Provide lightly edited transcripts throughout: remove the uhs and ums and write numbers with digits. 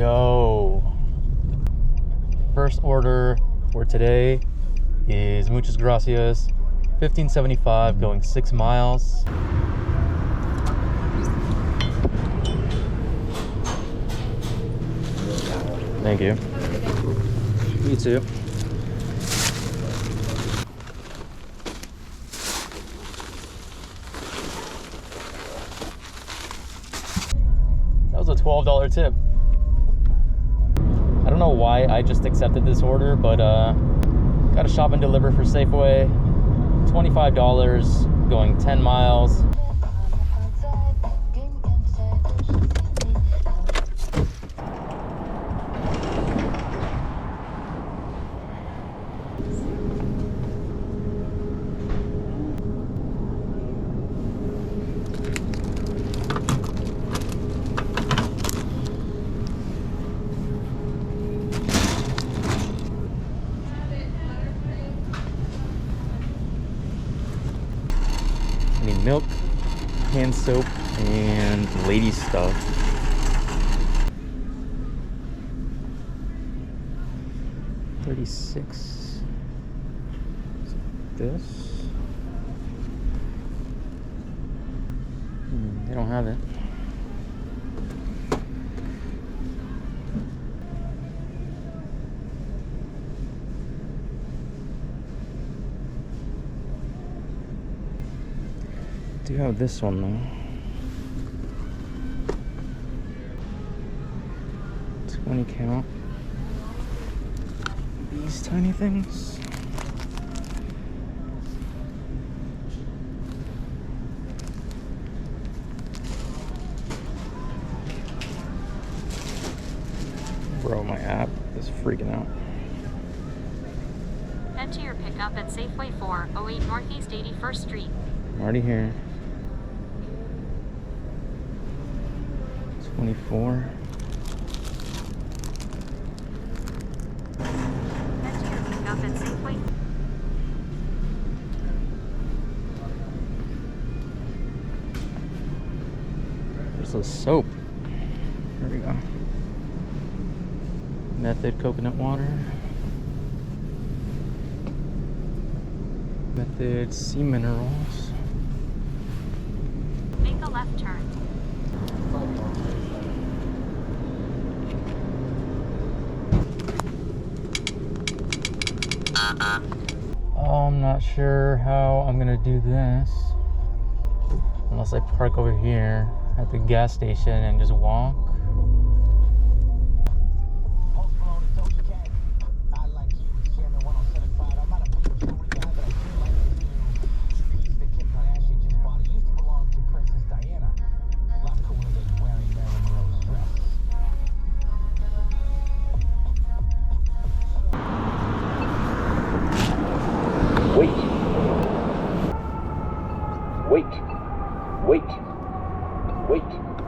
Yo, first order for today is muchas gracias, $15.75 going 6 miles. Thank you. You too. That was a $12 tip. I don't know why I just accepted this order, but got a shop and deliver for Safeway. $25 going 10 miles. I need milk, hand soap, and lady stuff. $36. This? They don't have it. Do have this one though. 20 count. These tiny things. Bro, my app is freaking out. Head to your pickup at Safeway 408 Northeast 81st Street. I'm already here. 24. Head to your pickup at Safeway. There's a soap. There we go. Method coconut water. Method sea minerals. Make a left turn. I'm not sure how I'm gonna do this unless I park over here at the gas station and just walk.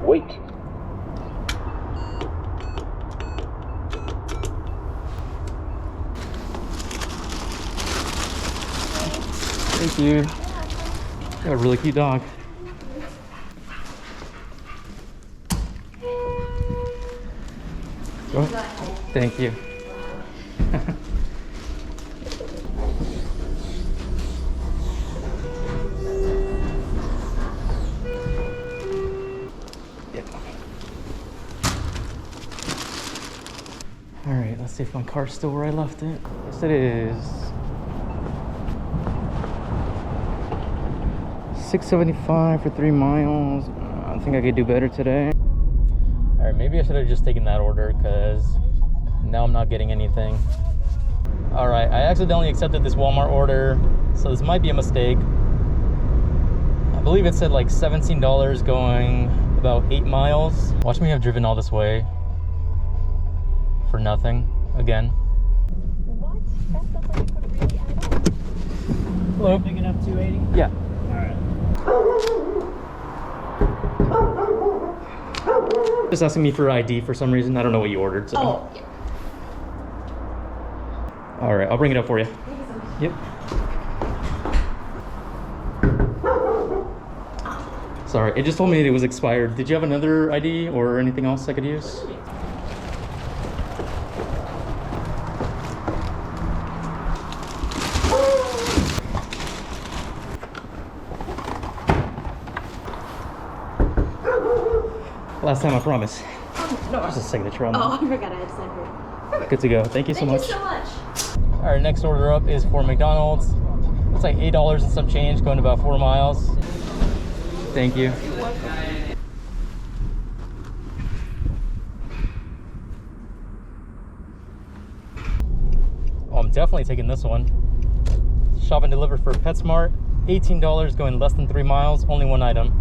Wait. Thank you. You got a really cute dog. Oh, thank you. All right, let's see if my car's still where I left it. Yes, it is. $6.75 for 3 miles. I think I could do better today. All right, maybe I should have just taken that order because now I'm not getting anything. All right, I accidentally accepted this Walmart order, so this might be a mistake. I believe it said like $17 going about 8 miles. Watch me have driven all this way for nothing again. What? That sounds like you put a really add on. Hello. Picking up 280? Yeah. Alright. Just asking me for ID for some reason. I don't know what you ordered, so. Oh, yeah. All right, I'll bring it up for you. Yep. Sorry, it just told me it was expired. Did you have another ID or anything else I could use? Last time, I promise. No. Just a signature on Oh, that. I forgot I had to sign for it. Perfect. Good to go. Thank you so much. Thank you so much. All right, next order up is for McDonald's. It's like $8 and some change, going about 4 miles. Thank you. Oh, I'm definitely taking this one. Shop and deliver for PetSmart. $18, going less than 3 miles, only one item.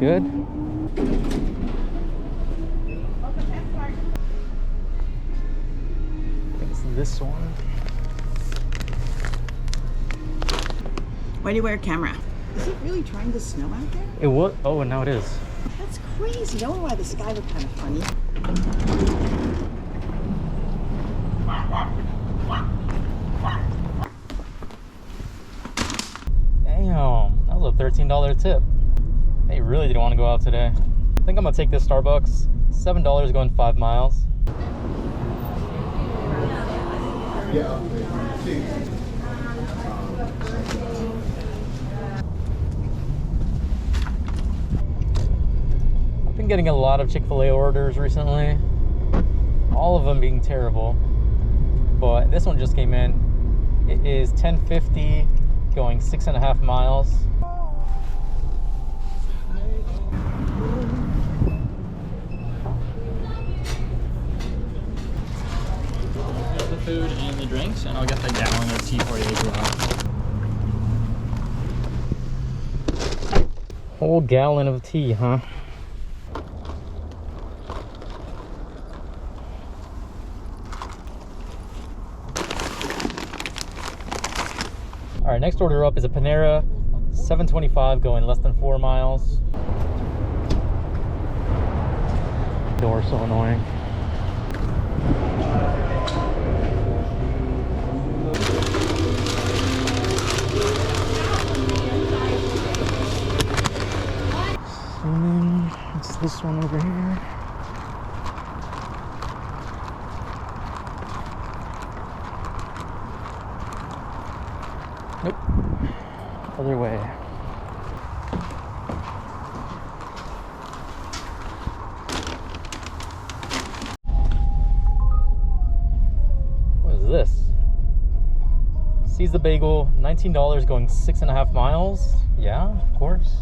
Good. I think it's this one. Why do you wear a camera? Is it really trying to snow out there? It was. Oh, and now it is. That's crazy. I don't know why the sky looked kind of funny. Damn, that was a $13 tip. They really didn't want to go out today. I think I'm gonna take this Starbucks. $7 going 5 miles. I've been getting a lot of Chick-fil-A orders recently. All of them being terrible. But this one just came in. It is $10.50 going 6.5 miles. The food and the drinks, and I'll get the gallon of tea for you as well. Whole gallon of tea, huh? All right, next order up is a Panera, $7.25 going less than 4 miles. Door so annoying. And then it's this one over here. Nope. Other way. What is this? Seize the bagel, $19 going 6.5 miles. Yeah, of course.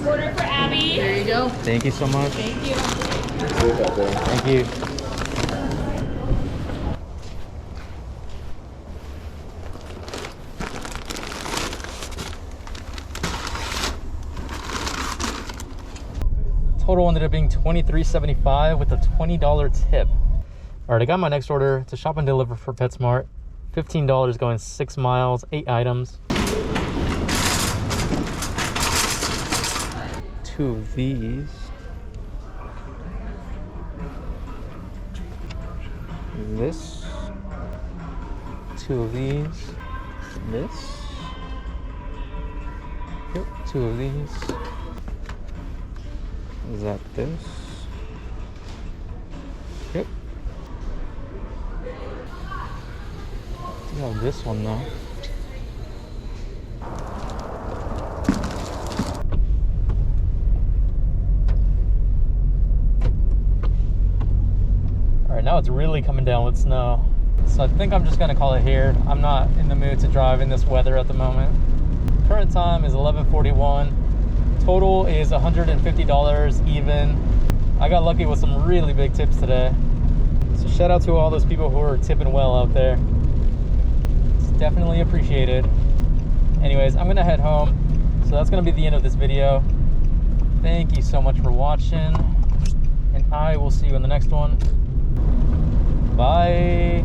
Order for Abby. There you go. Thank you so much. Thank you. Thank you. Total ended up being $23.75 with a $20 tip. All right, I got my next order to shop and deliver for PetSmart. $15 going 6 miles, 8 items. 2 of these. This. 2 of these. This. Yep, 2 of these. Is that this? Yep. I have this one though. Alright, now it's really coming down with snow. So I think I'm just gonna call it here. I'm not in the mood to drive in this weather at the moment. Current time is 11:41. Total is $150 even. I got lucky with some really big tips today. So shout out to all those people who are tipping well out there. It's definitely appreciated. Anyways, I'm gonna head home. So that's gonna be the end of this video. Thank you so much for watching. And I will see you in the next one. Bye.